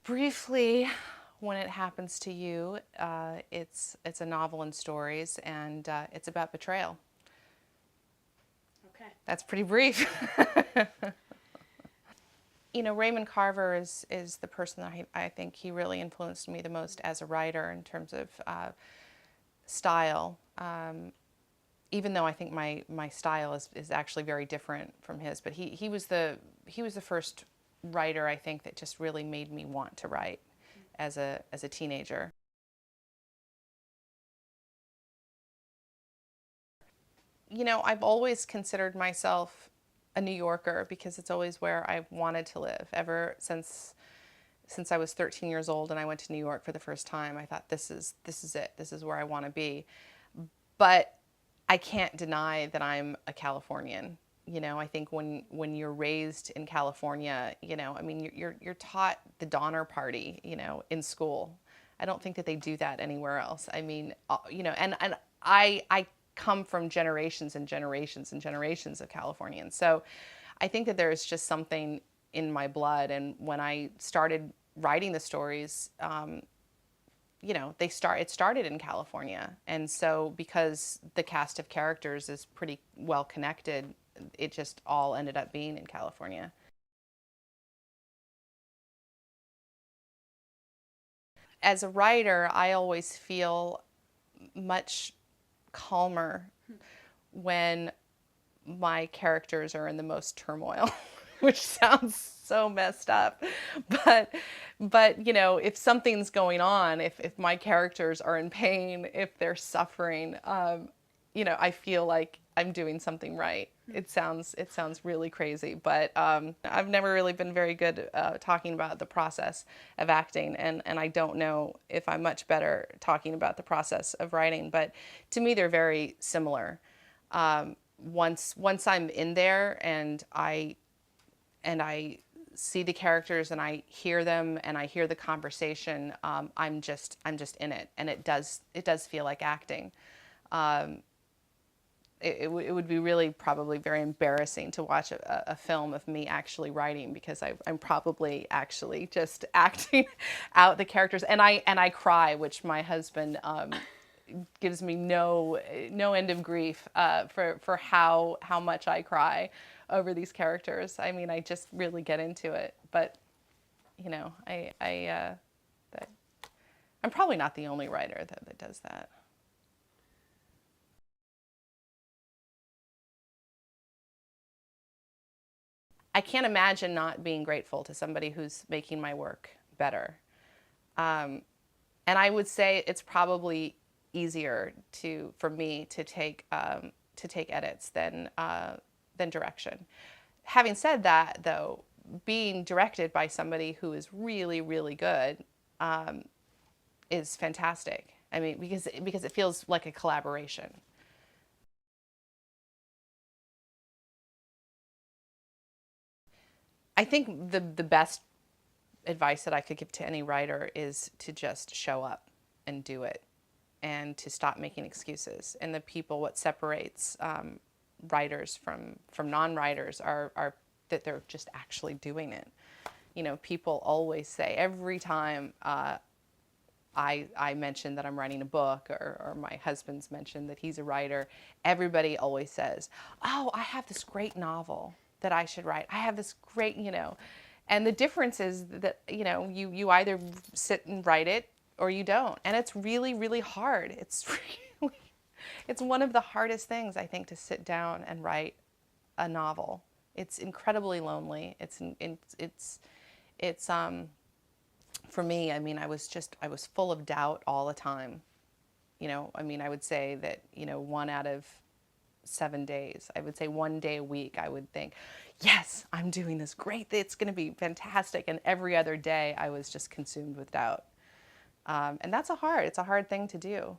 Briefly, when it happens to you, it's a novel in stories, and it's about betrayal. Okay. That's pretty brief. Raymond Carver is the person that I think he really influenced me the most as a writer in terms of style. Even though I think my style is actually very different from his, but he was the first writer, I think, that just really made me want to write as a teenager. I've always considered myself a New Yorker because it's always where I wanted to live. Ever since I was 13 years old and I went to New York for the first time, I thought this is it. This is where I want to be. But I can't deny that I'm a Californian. I think when you're raised in California, I mean, you're taught the Donner Party, in school. I don't think that they do that anywhere else. I mean, and I come from generations and generations and generations of Californians. So I think that there's just something in my blood. And when I started writing the stories, it started in California. And so because the cast of characters is pretty well connected, it just all ended up being in California. As a writer, I always feel much calmer when my characters are in the most turmoil, which sounds so messed up. But if something's going on, if my characters are in pain, if they're suffering, I feel like I'm doing something right. It sounds really crazy, but I've never really been very good talking about the process of acting, and I don't know if I'm much better talking about the process of writing. But to me, they're very similar. Once I'm in there and I see the characters and I hear them and I hear the conversation, I'm just in it, and it does feel like acting. It would be really probably very embarrassing to watch a film of me actually writing, because I'm probably actually just acting out the characters, and I cry, which my husband gives me no end of grief for how much I cry over these characters. I mean, I just really get into it. But that, I'm probably not the only writer that does that. I can't imagine not being grateful to somebody who's making my work better. Um, and I would say it's probably easier for me to take edits than direction. Having said that, though, being directed by somebody who is really, really good is fantastic. I mean, because it feels like a collaboration. I think the best advice that I could give to any writer is to just show up and do it, and to stop making excuses. And what separates writers from non-writers are that they're just actually doing it. People always say, every time I mention that I'm writing a book, or my husband's mentioned that he's a writer, everybody always says, "Oh, I have this great novel that I should write. I have this great." And the difference is that you either sit and write it or you don't, and it's really, really hard. Really, it's one of the hardest things, I think, to sit down and write a novel. It's incredibly lonely. It's for me, I mean, I was full of doubt all the time. I mean, I would say that, 1 out of 7 days, I would say one day a week, I would think, yes, I'm doing this great. It's going to be fantastic. And every other day, I was just consumed with doubt. And it's a hard thing to do.